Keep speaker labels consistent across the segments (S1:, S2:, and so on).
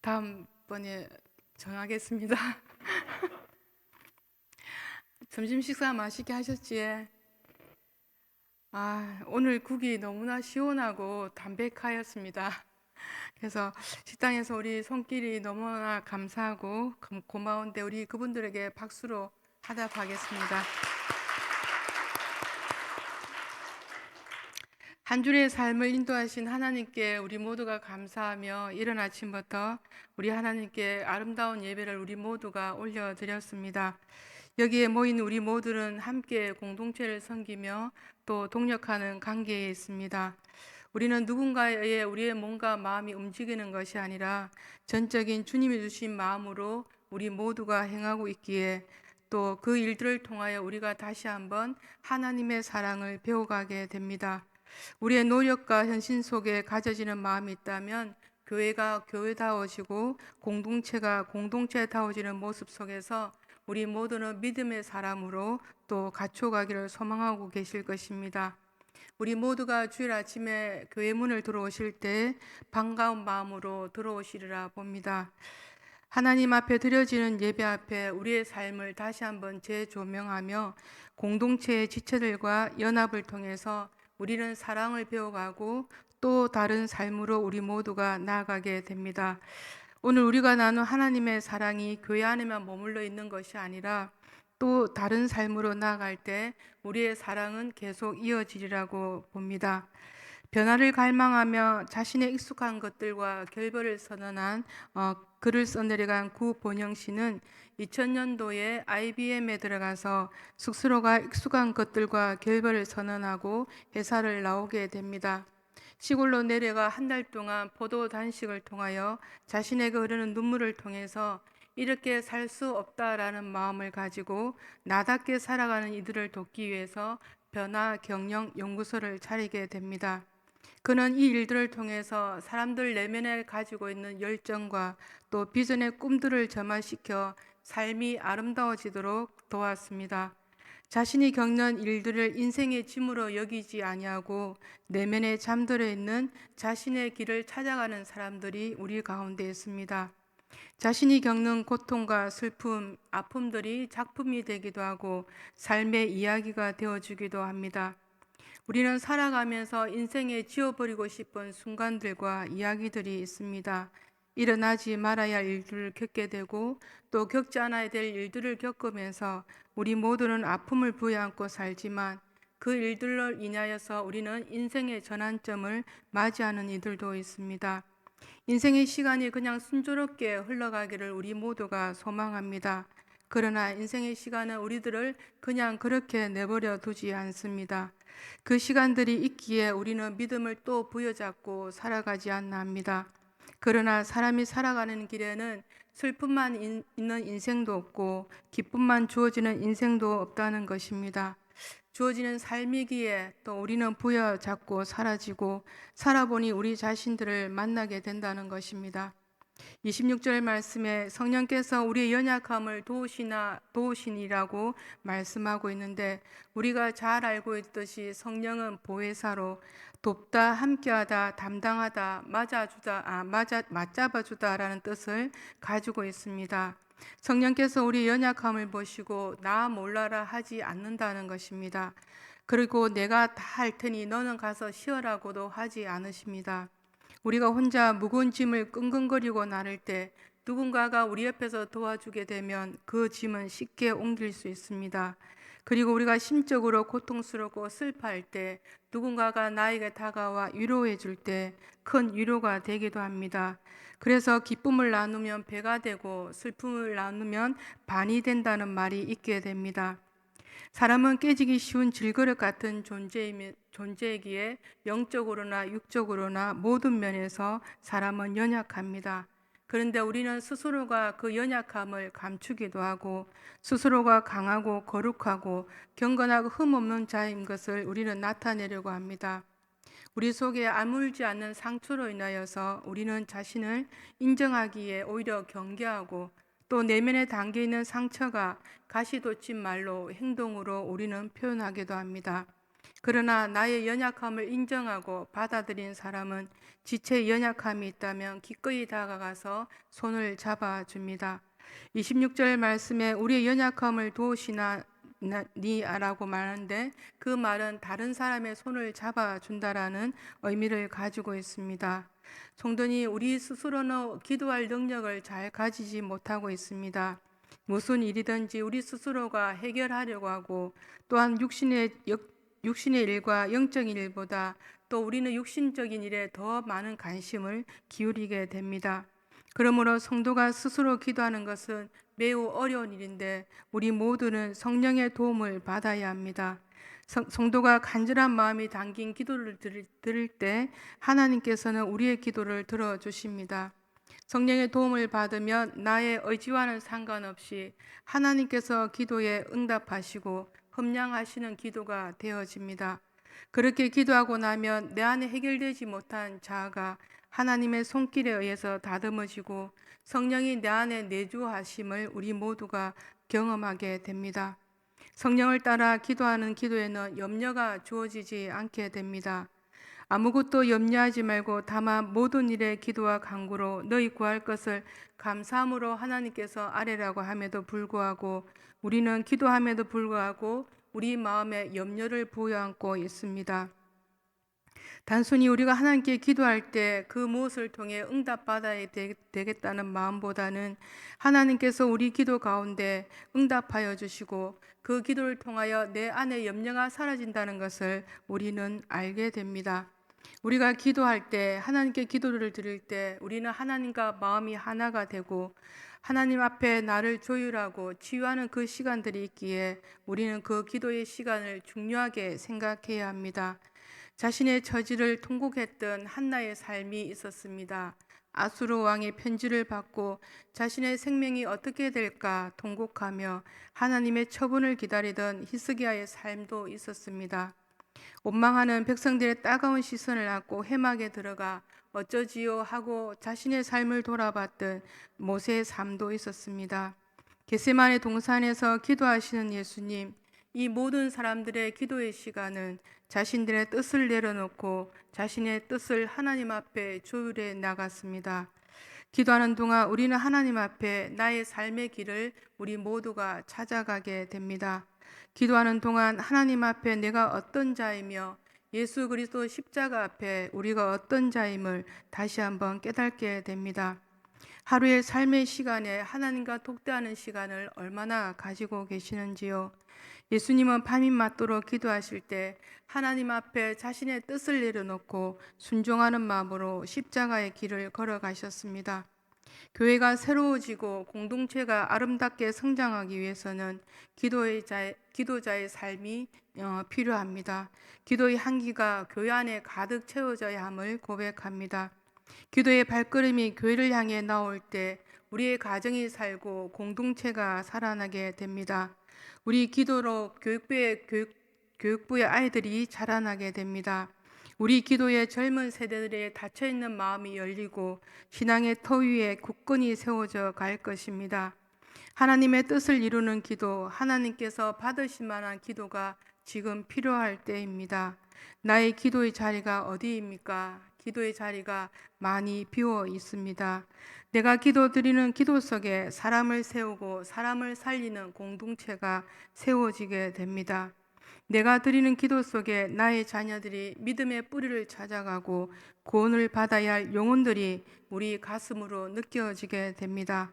S1: 다음번에 정하겠습니다. 점심 식사 맛있게 하셨지? 오늘 국이 너무나 시원하고 담백하였습니다. 그래서 식당에서 우리 손길이 너무나 감사하고 고마운데 우리 그분들에게 박수로 화답하겠습니다. 한 주의 삶을 인도하신 하나님께 우리 모두가 감사하며 이른 아침부터 우리 하나님께 아름다운 예배를 우리 모두가 올려드렸습니다. 여기에 모인 우리 모두는 함께 공동체를 섬기며 또 동력하는 관계에 있습니다. 우리는 누군가에 우리의 몸과 마음이 움직이는 것이 아니라 전적인 주님이 주신 마음으로 우리 모두가 행하고 있기에 또 그 일들을 통하여 우리가 다시 한번 하나님의 사랑을 배워가게 됩니다. 우리의 노력과 헌신 속에 가져지는 마음이 있다면 교회가 교회다워지고 공동체가 공동체다워지는 모습 속에서 우리 모두는 믿음의 사람으로 또 갖춰가기를 소망하고 계실 것입니다. 우리 모두가 주일 아침에 교회 문을 들어오실 때 반가운 마음으로 들어오시리라 봅니다. 하나님 앞에 드려지는 예배 앞에 우리의 삶을 다시 한번 재조명하며 공동체의 지체들과 연합을 통해서 우리는 사랑을 배워가고 또 다른 삶으로 우리 모두가 나아가게 됩니다. 오늘 우리가 나눈 하나님의 사랑이 교회 안에만 머물러 있는 것이 아니라 또 다른 삶으로 나아갈 때 우리의 사랑은 계속 이어지리라고 봅니다. 변화를 갈망하며 자신의 익숙한 것들과 결별을 선언한 글을 써내려간 구본영 씨는 2000년도에 IBM에 들어가서 스스로가 익숙한 것들과 결별을 선언하고 회사를 나오게 됩니다. 시골로 내려가 한 달 동안 포도 단식을 통하여 자신에게 흐르는 눈물을 통해서 이렇게 살 수 없다라는 마음을 가지고 나답게 살아가는 이들을 돕기 위해서 변화 경영 연구소를 차리게 됩니다. 그는 이 일들을 통해서 사람들 내면에 가지고 있는 열정과 또 비전의 꿈들을 점화시켜 삶이 아름다워지도록 도왔습니다. 자신이 겪는 일들을 인생의 짐으로 여기지 아니하고 내면에 잠들어 있는 자신의 길을 찾아가는 사람들이 우리 가운데 있습니다. 자신이 겪는 고통과 슬픔, 아픔들이 작품이 되기도 하고 삶의 이야기가 되어주기도 합니다. 우리는 살아가면서 인생에 지워버리고 싶은 순간들과 이야기들이 있습니다. 일어나지 말아야 할 일들을 겪게 되고 또 겪지 않아야 될 일들을 겪으면서 우리 모두는 아픔을 부여안고 살지만 그 일들로 인하여서 우리는 인생의 전환점을 맞이하는 이들도 있습니다. 인생의 시간이 그냥 순조롭게 흘러가기를 우리 모두가 소망합니다. 그러나 인생의 시간은 우리들을 그냥 그렇게 내버려 두지 않습니다. 그 시간들이 있기에 우리는 믿음을 또 부여잡고 살아가지 않나 합니다. 그러나 사람이 살아가는 길에는 슬픔만 있는 인생도 없고 기쁨만 주어지는 인생도 없다는 것입니다. 주어지는 삶이기에 또 우리는 부여잡고 사라지고 살아보니 우리 자신들을 만나게 된다는 것입니다. 26절 말씀에 성령께서 우리의 연약함을 도우시니라고 말씀하고 있는데 우리가 잘 알고 있듯이 성령은 보혜사로 돕다, 함께하다, 담당하다, 맞잡아주다라는 뜻을 가지고 있습니다. 성령께서 우리 연약함을 보시고 나 몰라라 하지 않는다는 것입니다. 그리고 내가 다 할 테니 너는 가서 쉬어라고도 하지 않으십니다. 우리가 혼자 무거운 짐을 끙끙거리고 나를 때 누군가가 우리 옆에서 도와주게 되면 그 짐은 쉽게 옮길 수 있습니다. 그리고 우리가 심적으로 고통스럽고 슬퍼할 때 누군가가 나에게 다가와 위로해 줄 때 큰 위로가 되기도 합니다. 그래서 기쁨을 나누면 배가 되고 슬픔을 나누면 반이 된다는 말이 있게 됩니다. 사람은 깨지기 쉬운 질그릇 같은 존재이기에 영적으로나 육적으로나 모든 면에서 사람은 연약합니다. 그런데 우리는 스스로가 그 연약함을 감추기도 하고 스스로가 강하고 거룩하고 경건하고 흠없는 자인 것을 우리는 나타내려고 합니다. 우리 속에 아물지 않는 상처로 인하여서 우리는 자신을 인정하기에 오히려 경계하고 또 내면에 담겨 있는 상처가 가시돋친 말로 행동으로 우리는 표현하기도 합니다. 그러나 나의 연약함을 인정하고 받아들인 사람은 지체의 연약함이 있다면 기꺼이 다가가서 손을 잡아줍니다. 26절 말씀에 우리의 연약함을 도우시나 니라고 말하는데 그 말은 다른 사람의 손을 잡아준다라는 의미를 가지고 있습니다. 성도니 우리 스스로는 기도할 능력을 잘 가지지 못하고 있습니다. 무슨 일이든지 우리 스스로가 해결하려고 하고 또한 육신의 일과 영적인 일보다 또 우리는 육신적인 일에 더 많은 관심을 기울이게 됩니다. 그러므로 성도가 스스로 기도하는 것은 매우 어려운 일인데 우리 모두는 성령의 도움을 받아야 합니다. 성도가 간절한 마음이 담긴 기도를 드릴 때 하나님께서는 우리의 기도를 들어주십니다. 성령의 도움을 받으면 나의 의지와는 상관없이 하나님께서 기도에 응답하시고 흠량하시는 기도가 되어집니다. 그렇게 기도하고 나면 내 안에 해결되지 못한 자아가 하나님의 손길에 의해서 다듬어지고 성령이 내 안에 내주하심을 우리 모두가 경험하게 됩니다. 성령을 따라 기도하는 기도에는 염려가 주어지지 않게 됩니다. 아무것도 염려하지 말고 다만 모든 일에 기도와 간구로 너희 구할 것을 감사함으로 하나님께서 아뢰라고 함에도 불구하고 우리는 기도함에도 불구하고 우리 마음에 염려를 부여안고 있습니다. 단순히 우리가 하나님께 기도할 때 그 무엇을 통해 응답받아야 되겠다는 마음보다는 하나님께서 우리 기도 가운데 응답하여 주시고 그 기도를 통하여 내 안에 염려가 사라진다는 것을 우리는 알게 됩니다. 우리가 기도할 때 하나님께 기도를 드릴 때 우리는 하나님과 마음이 하나가 되고 하나님 앞에 나를 조율하고 치유하는 그 시간들이 있기에 우리는 그 기도의 시간을 중요하게 생각해야 합니다. 자신의 처지를 통곡했던 한나의 삶이 있었습니다. 아수르 왕의 편지를 받고 자신의 생명이 어떻게 될까 통곡하며 하나님의 처분을 기다리던 히스기야의 삶도 있었습니다. 원망하는 백성들의 따가운 시선을 안고 회막에 들어가 어쩌지요 하고 자신의 삶을 돌아봤던 모세의 삶도 있었습니다. 겟세마네 동산에서 기도하시는 예수님, 이 모든 사람들의 기도의 시간은 자신들의 뜻을 내려놓고 자신의 뜻을 하나님 앞에 조율해 나갔습니다. 기도하는 동안 우리는 하나님 앞에 나의 삶의 길을 우리 모두가 찾아가게 됩니다. 기도하는 동안 하나님 앞에 내가 어떤 자이며 예수 그리스도 십자가 앞에 우리가 어떤 자임을 다시 한번 깨닫게 됩니다. 하루의 삶의 시간에 하나님과 독대하는 시간을 얼마나 가지고 계시는지요? 예수님은 밤이 맞도록 기도하실 때 하나님 앞에 자신의 뜻을 내려놓고 순종하는 마음으로 십자가의 길을 걸어가셨습니다. 교회가 새로워지고 공동체가 아름답게 성장하기 위해서는 기도자의 삶이 필요합니다. 기도의 향기가 교회 안에 가득 채워져야 함을 고백합니다. 기도의 발걸음이 교회를 향해 나올 때 우리의 가정이 살고 공동체가 살아나게 됩니다. 우리 기도로 교육부의 아이들이 자라나게 됩니다. 우리 기도에 젊은 세대들의 닫혀있는 마음이 열리고 신앙의 터 위에 굳건히 세워져 갈 것입니다. 하나님의 뜻을 이루는 기도, 하나님께서 받으실 만한 기도가 지금 필요할 때입니다. 나의 기도의 자리가 어디입니까? 기도의 자리가 많이 비어 있습니다. 내가 기도드리는 기도 속에 사람을 세우고 사람을 살리는 공동체가 세워지게 됩니다. 내가 드리는 기도 속에 나의 자녀들이 믿음의 뿌리를 찾아가고 구원을 받아야 할 영혼들이 우리 가슴으로 느껴지게 됩니다.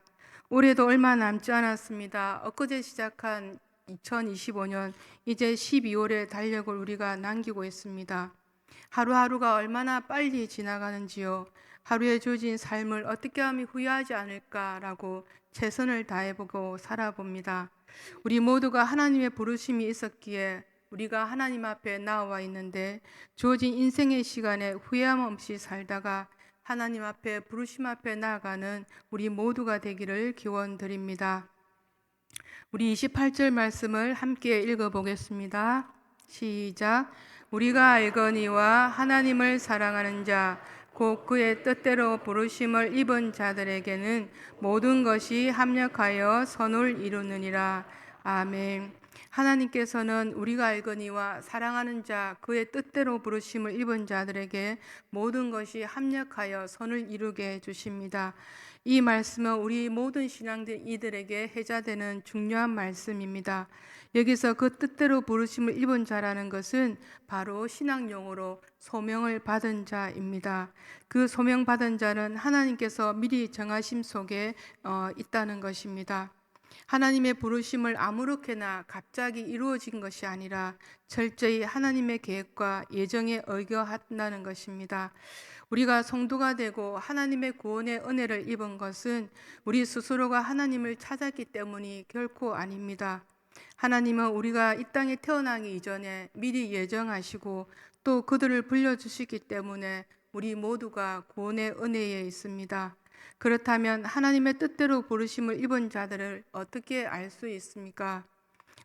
S1: 올해도 얼마 남지 않았습니다. 엊그제 시작한 2025년 이제 12월의 달력을 우리가 남기고 있습니다. 하루하루가 얼마나 빨리 지나가는지요. 하루에 주어진 삶을 어떻게 하면 후회하지 않을까라고 최선을 다해보고 살아봅니다. 우리 모두가 하나님의 부르심이 있었기에 우리가 하나님 앞에 나와 있는데 주어진 인생의 시간에 후회함 없이 살다가 하나님 앞에 부르심 앞에 나아가는 우리 모두가 되기를 기원드립니다. 우리 28절 말씀을 함께 읽어보겠습니다. 시작. 우리가 알거니와 하나님을 사랑하는 자 곧 그의 뜻대로 부르심을 입은 자들에게는 모든 것이 합력하여 선을 이루느니라. 아멘. 하나님께서는 우리가 알거니와 사랑하는 자 그의 뜻대로 부르심을 입은 자들에게 모든 것이 합력하여 선을 이루게 해 주십니다. 이 말씀은 우리 모든 신앙들 이들에게 해자되는 중요한 말씀입니다. 여기서 그 뜻대로 부르심을 입은 자라는 것은 바로 신앙 용어로 소명을 받은 자입니다. 그 소명 받은 자는 하나님께서 미리 정하심 속에 있다는 것입니다. 하나님의 부르심을 아무렇게나 갑자기 이루어진 것이 아니라 철저히 하나님의 계획과 예정에 의거한다는 것입니다. 우리가 성도가 되고 하나님의 구원의 은혜를 입은 것은 우리 스스로가 하나님을 찾았기 때문이 결코 아닙니다. 하나님은 우리가 이 땅에 태어나기 이전에 미리 예정하시고 또 그들을 불러주시기 때문에 우리 모두가 구원의 은혜에 있습니다. 그렇다면 하나님의 뜻대로 부르심을 입은 자들을 어떻게 알 수 있습니까?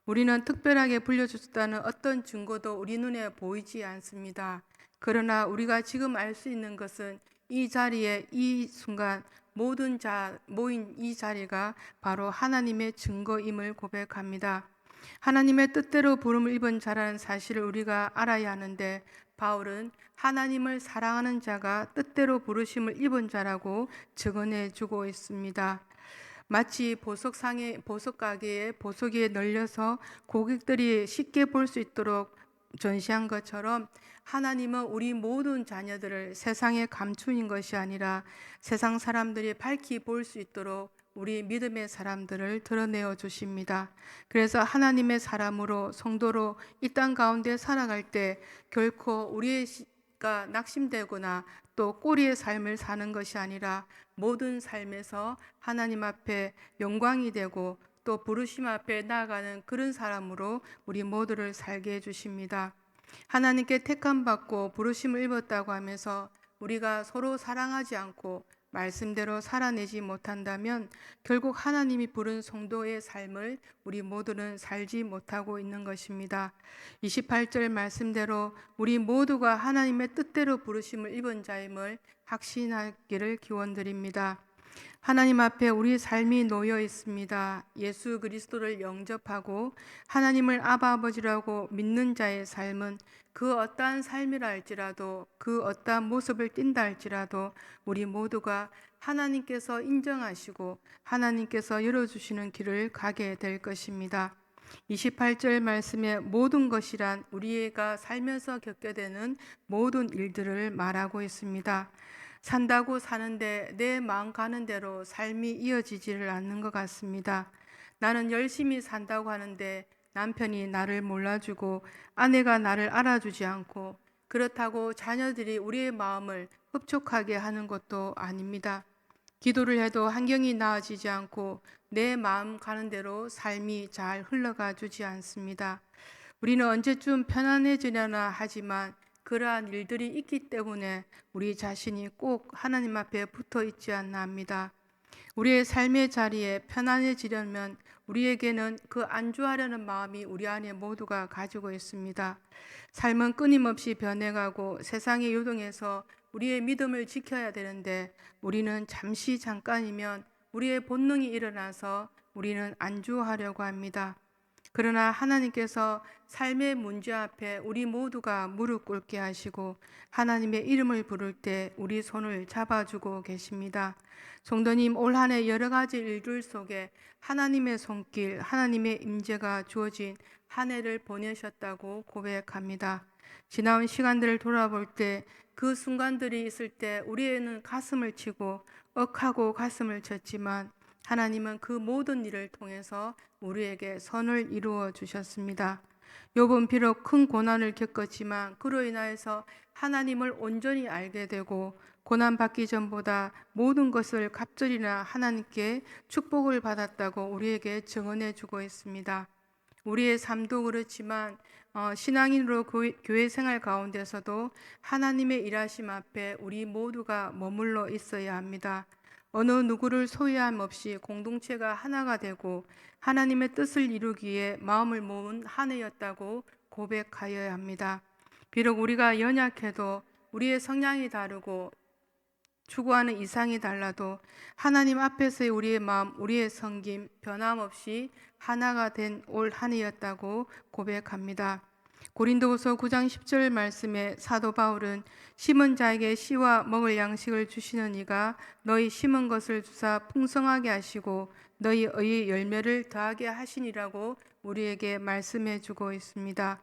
S1: 우리는 특별하게 불려주셨다는 어떤 증거도 우리 눈에 보이지 않습니다. 그러나 우리가 지금 알 수 있는 것은 이 자리에 이 순간 모든 자 모인 이 자리가 바로 하나님의 증거임을 고백합니다. 하나님의 뜻대로 부름을 입은 자라는 사실을 우리가 알아야 하는데 바울은 하나님을 사랑하는 자가 뜻대로 부르심을 입은 자라고 증언해 주고 있습니다. 마치 보석 가게에 보석이 널려서 고객들이 쉽게 볼 수 있도록 전시한 것처럼 하나님은 우리 모든 자녀들을 세상에 감추인 것이 아니라 세상 사람들이 밝히 볼 수 있도록 우리 믿음의 사람들을 드러내어 주십니다. 그래서 하나님의 사람으로 성도로 이 땅 가운데 살아갈 때 결코 우리가 낙심되거나 또 꼬리의 삶을 사는 것이 아니라 모든 삶에서 하나님 앞에 영광이 되고 또 부르심 앞에 나아가는 그런 사람으로 우리 모두를 살게 해주십니다. 하나님께 택함 받고 부르심을 입었다고 하면서 우리가 서로 사랑하지 않고 말씀대로 살아내지 못한다면 결국 하나님이 부른 성도의 삶을 우리 모두는 살지 못하고 있는 것입니다. 28절 말씀대로 우리 모두가 하나님의 뜻대로 부르심을 입은 자임을 확신하기를 기원드립니다. 하나님 앞에 우리 삶이 놓여 있습니다. 예수 그리스도를 영접하고 하나님을 아바 아버지라고 믿는 자의 삶은 그 어떠한 삶이라 할지라도 그 어떠한 모습을 띈다 할지라도 우리 모두가 하나님께서 인정하시고 하나님께서 열어주시는 길을 가게 될 것입니다. 28절 말씀에 모든 것이란 우리가 살면서 겪게 되는 모든 일들을 말하고 있습니다. 산다고 사는데 내 마음 가는 대로 삶이 이어지지를 않는 것 같습니다. 나는 열심히 산다고 하는데 남편이 나를 몰라주고 아내가 나를 알아주지 않고 그렇다고 자녀들이 우리의 마음을 흡족하게 하는 것도 아닙니다. 기도를 해도 환경이 나아지지 않고 내 마음 가는 대로 삶이 잘 흘러가 주지 않습니다. 우리는 언제쯤 편안해지려나 하지만 그러한 일들이 있기 때문에 우리 자신이 꼭 하나님 앞에 붙어 있지 않나 합니다. 우리의 삶의 자리에 편안해지려면 우리에게는 그 안주하려는 마음이 우리 안에 모두가 가지고 있습니다. 삶은 끊임없이 변해가고 세상의 요동에서 우리의 믿음을 지켜야 되는데 우리는 잠깐이면 우리의 본능이 일어나서 우리는 안주하려고 합니다. 그러나 하나님께서 삶의 문제 앞에 우리 모두가 무릎 꿇게 하시고 하나님의 이름을 부를 때 우리 손을 잡아주고 계십니다. 성도님, 올 한 해 여러 가지 일들 속에 하나님의 손길, 하나님의 임재가 주어진 한 해를 보내셨다고 고백합니다. 지나온 시간들을 돌아볼 때 그 순간들이 있을 때 우리는 가슴을 치고 억하고 가슴을 쳤지만 하나님은 그 모든 일을 통해서 우리에게 선을 이루어 주셨습니다. 욥은 비록 큰 고난을 겪었지만 그로 인하여서 하나님을 온전히 알게 되고 고난 받기 전보다 모든 것을 갑절이나 하나님께 축복을 받았다고 우리에게 증언해 주고 있습니다. 우리의 삶도 그렇지만 신앙인으로 교회 생활 가운데서도 하나님의 일하심 앞에 우리 모두가 머물러 있어야 합니다. 어느 누구를 소유함 없이 공동체가 하나가 되고 하나님의 뜻을 이루기에 마음을 모은 한 해였다고 고백하여야 합니다. 비록 우리가 연약해도 우리의 성향이 다르고 추구하는 이상이 달라도 하나님 앞에서의 우리의 마음, 우리의 섬김 변함없이 하나가 된 올 한 해였다고 고백합니다. 고린도후서 9장 10절 말씀에 사도 바울은 심은 자에게 씨와 먹을 양식을 주시는 이가 너희 심은 것을 주사 풍성하게 하시고 너희 의의 열매를 더하게 하시니라고 우리에게 말씀해 주고 있습니다.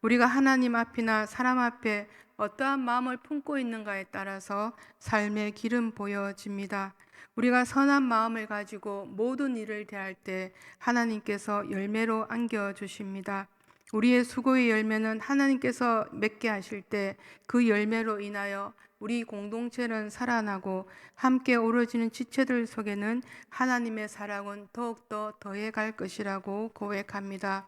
S1: 우리가 하나님 앞이나 사람 앞에 어떠한 마음을 품고 있는가에 따라서 삶의 길은 보여집니다. 우리가 선한 마음을 가지고 모든 일을 대할 때 하나님께서 열매로 안겨주십니다. 우리의 수고의 열매는 하나님께서 맺게 하실 때 그 열매로 인하여 우리 공동체는 살아나고 함께 어우러지는 지체들 속에는 하나님의 사랑은 더욱더 더해갈 것이라고 고백합니다.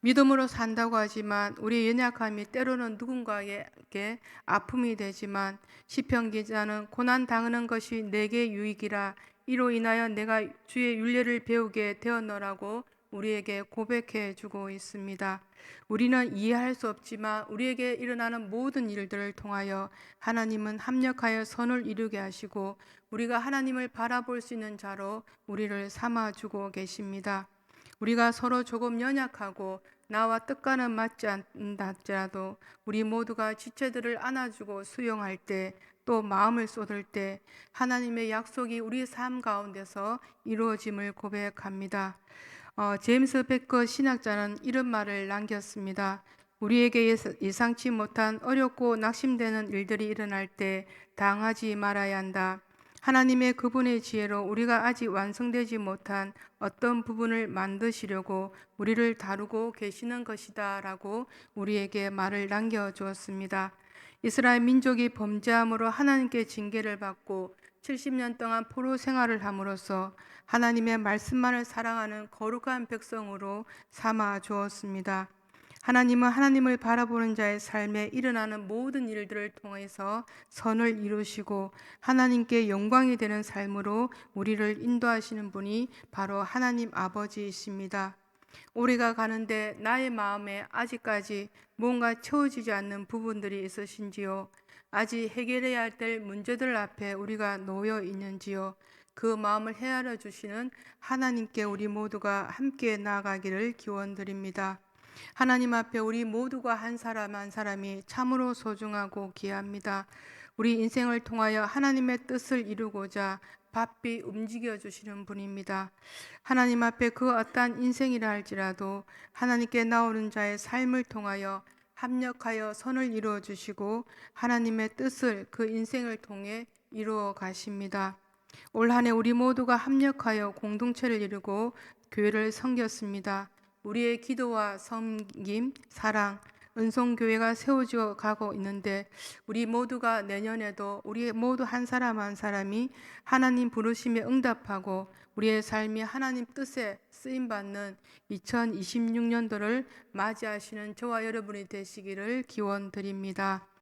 S1: 믿음으로 산다고 하지만 우리의 연약함이 때로는 누군가에게 아픔이 되지만 시편 기자는 고난 당하는 것이 내게 유익이라 이로 인하여 내가 주의 윤례를 배우게 되었노라고 우리에게 고백해 주고 있습니다. 우리는 이해할 수 없지만 우리에게 일어나는 모든 일들을 통하여 하나님은 합력하여 선을 이루게 하시고 우리가 하나님을 바라볼 수 있는 자로 우리를 삼아 주고 계십니다. 우리가 서로 조금 연약하고 나와 뜻과는 맞지 않는다 할지라도 우리 모두가 지체들을 안아주고 수용할 때 또 마음을 쏟을 때 하나님의 약속이 우리 삶 가운데서 이루어짐을 고백합니다. 제임스 베커 신학자는 이런 말을 남겼습니다. 우리에게 예상치 못한 어렵고 낙심되는 일들이 일어날 때 당하지 말아야 한다. 하나님의 그분의 지혜로 우리가 아직 완성되지 못한 어떤 부분을 만드시려고 우리를 다루고 계시는 것이다 라고 우리에게 말을 남겨주었습니다. 이스라엘 민족이 범죄함으로 하나님께 징계를 받고 70년 동안 포로 생활을 함으로써 하나님의 말씀만을 사랑하는 거룩한 백성으로 삼아 주었습니다. 하나님은 하나님을 바라보는 자의 삶에 일어나는 모든 일들을 통해서 선을 이루시고 하나님께 영광이 되는 삶으로 우리를 인도하시는 분이 바로 하나님 아버지이십니다. 올해가 가는데 나의 마음에 아직까지 뭔가 채워지지 않는 부분들이 있으신지요? 아직 해결해야 될 문제들 앞에 우리가 놓여 있는지요? 그 마음을 헤아려 주시는 하나님께 우리 모두가 함께 나아가기를 기원드립니다. 하나님 앞에 우리 모두가 한 사람 한 사람이 참으로 소중하고 귀합니다. 우리 인생을 통하여 하나님의 뜻을 이루고자 바삐 움직여 주시는 분입니다. 하나님 앞에 그 어떠한 인생이라 할지라도 하나님께 나오는 자의 삶을 통하여 합력하여 선을 이루어 주시고 하나님의 뜻을 그 인생을 통해 이루어 가십니다. 올 한 해 우리 모두가 합력하여 공동체를 이루고 교회를 섬겼습니다. 우리의 기도와 섬김, 사랑, 은송교회가 세워져 가고 있는데 우리 모두가 내년에도 우리 모두 한 사람 한 사람이 하나님 부르심에 응답하고 우리의 삶이 하나님 뜻에 쓰임받는 2026년도를 맞이하시는 저와 여러분이 되시기를 기원드립니다.